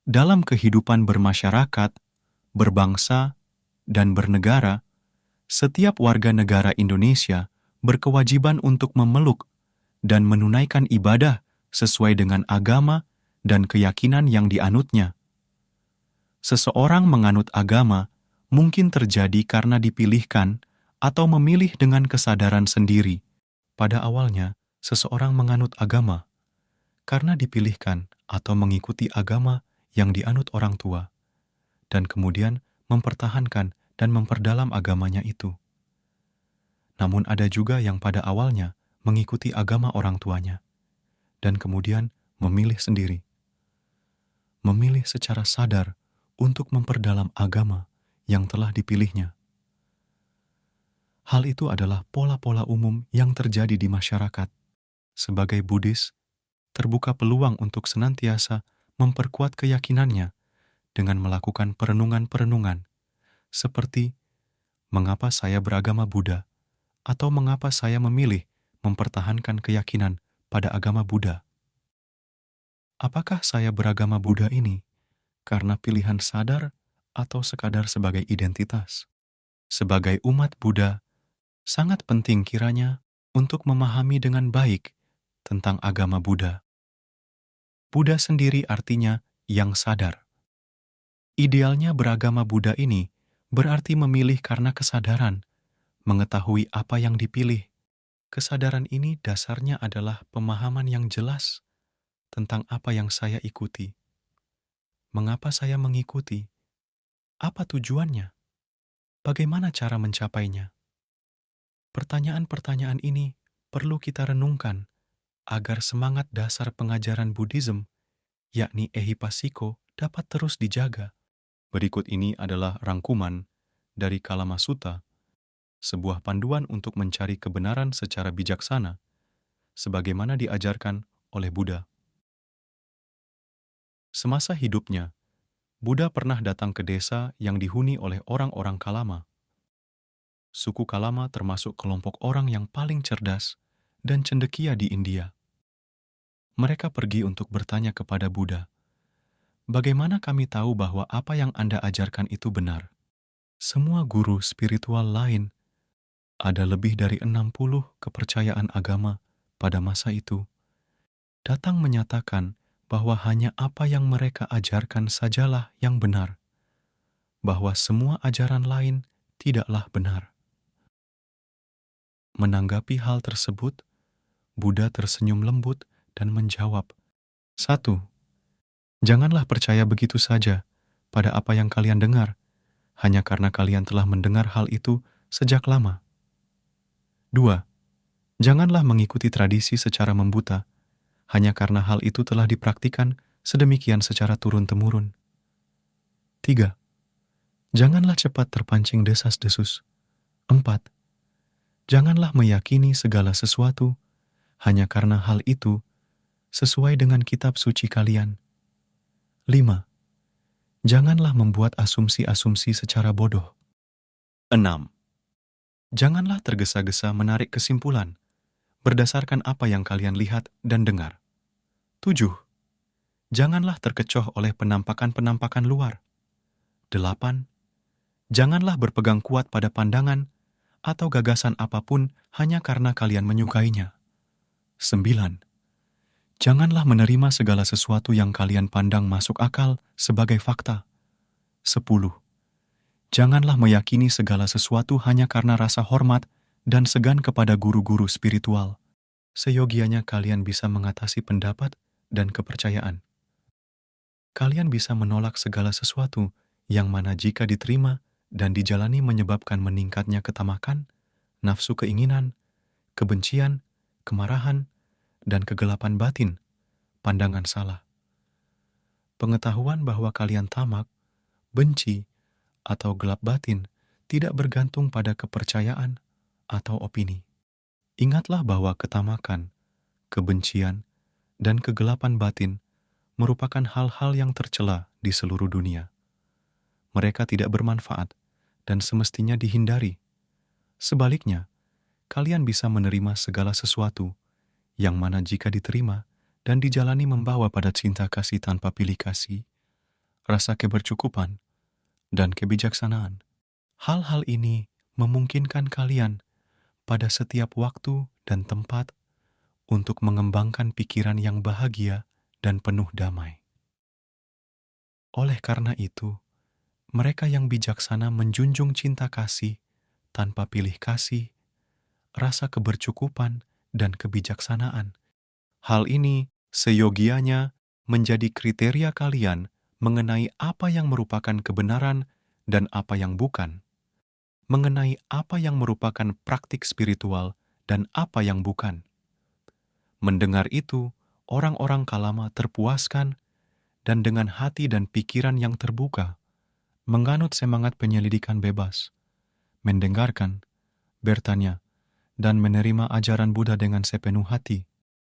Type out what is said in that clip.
Dalam kehidupan bermasyarakat, berbangsa, dan bernegara, setiap warga negara Indonesia berkewajiban untuk memeluk dan menunaikan ibadah sesuai dengan agama dan keyakinan yang dianutnya. Seseorang menganut agama mungkin terjadi karena dipilihkan atau memilih dengan kesadaran sendiri. Pada awalnya, seseorang menganut agama karena dipilihkan atau mengikuti agama yang dianut orang tua, dan kemudian mempertahankan dan memperdalam agamanya itu. Namun ada juga yang pada awalnya mengikuti agama orang tuanya, dan kemudian memilih sendiri. Memilih secara sadar untuk memperdalam agama yang telah dipilihnya. Hal itu adalah pola-pola umum yang terjadi di masyarakat. Sebagai Buddhis, terbuka peluang untuk senantiasa memperkuat keyakinannya dengan melakukan perenungan-perenungan, seperti mengapa saya beragama Buddha, atau mengapa saya memilih mempertahankan keyakinan pada agama Buddha. Apakah saya beragama Buddha ini karena pilihan sadar atau sekadar sebagai identitas? Sebagai umat Buddha, sangat penting kiranya untuk memahami dengan baik tentang agama Buddha. Buddha sendiri artinya yang sadar. Idealnya beragama Buddha ini berarti memilih karena kesadaran, mengetahui apa yang dipilih. Kesadaran ini dasarnya adalah pemahaman yang jelas tentang apa yang saya ikuti. Mengapa saya mengikuti? Apa tujuannya? Bagaimana cara mencapainya? Pertanyaan-pertanyaan ini perlu kita renungkan agar semangat dasar pengajaran Buddhism, yakni Ehipassiko, dapat terus dijaga. Berikut ini adalah rangkuman dari Kalama Sutta, sebuah panduan untuk mencari kebenaran secara bijaksana, sebagaimana diajarkan oleh Buddha. Semasa hidupnya, Buddha pernah datang ke desa yang dihuni oleh orang-orang Kalama. Suku Kalama termasuk kelompok orang yang paling cerdas dan cendekia di India. Mereka pergi untuk bertanya kepada Buddha, "Bagaimana kami tahu bahwa apa yang Anda ajarkan itu benar?" Semua guru spiritual lain, ada lebih dari 60 kepercayaan agama pada masa itu, datang menyatakan bahwa hanya apa yang mereka ajarkan sajalah yang benar, bahwa semua ajaran lain tidaklah benar. Menanggapi hal tersebut, Buddha tersenyum lembut dan menjawab, 1. Janganlah percaya begitu saja pada apa yang kalian dengar, hanya karena kalian telah mendengar hal itu sejak lama. 2. Janganlah mengikuti tradisi secara membuta, hanya karena hal itu telah dipraktikkan sedemikian secara turun-temurun. 3. Janganlah cepat terpancing desas-desus. 4. Janganlah meyakini segala sesuatu hanya karena hal itu sesuai dengan kitab suci kalian. 5. Janganlah membuat asumsi-asumsi secara bodoh. 6. Janganlah tergesa-gesa menarik kesimpulan berdasarkan apa yang kalian lihat dan dengar. 7. Janganlah terkecoh oleh penampakan-penampakan luar. 8. Janganlah berpegang kuat pada pandangan atau gagasan apapun hanya karena kalian menyukainya. 9. Janganlah menerima segala sesuatu yang kalian pandang masuk akal sebagai fakta. 10. Janganlah meyakini segala sesuatu hanya karena rasa hormat dan segan kepada guru-guru spiritual. Seyogianya kalian bisa mengatasi pendapat dan kepercayaan. Kalian bisa menolak segala sesuatu yang mana jika diterima dan dijalani menyebabkan meningkatnya ketamakan, nafsu keinginan, kebencian, kemarahan, dan kegelapan batin, pandangan salah. Pengetahuan bahwa kalian tamak, benci, atau gelap batin tidak bergantung pada kepercayaan atau opini. Ingatlah bahwa ketamakan, kebencian, dan kegelapan batin merupakan hal-hal yang tercela di seluruh dunia. Mereka tidak bermanfaat dan semestinya dihindari. Sebaliknya, kalian bisa menerima segala sesuatu yang mana jika diterima dan dijalani membawa pada cinta kasih tanpa pilih kasih, rasa kebercukupan, dan kebijaksanaan. Hal-hal ini memungkinkan kalian pada setiap waktu dan tempat untuk mengembangkan pikiran yang bahagia dan penuh damai. Oleh karena itu, mereka yang bijaksana menjunjung cinta kasih tanpa pilih kasih, rasa kebercukupan, dan kebijaksanaan. Hal ini seyogianya menjadi kriteria kalian mengenai apa yang merupakan kebenaran dan apa yang bukan, mengenai apa yang merupakan praktik spiritual dan apa yang bukan. Mendengar itu, orang-orang Kalama terpuaskan dan dengan hati dan pikiran yang terbuka, menganut semangat penyelidikan bebas, mendengarkan, bertanya, dan menerima ajaran Buddha dengan sepenuh hati,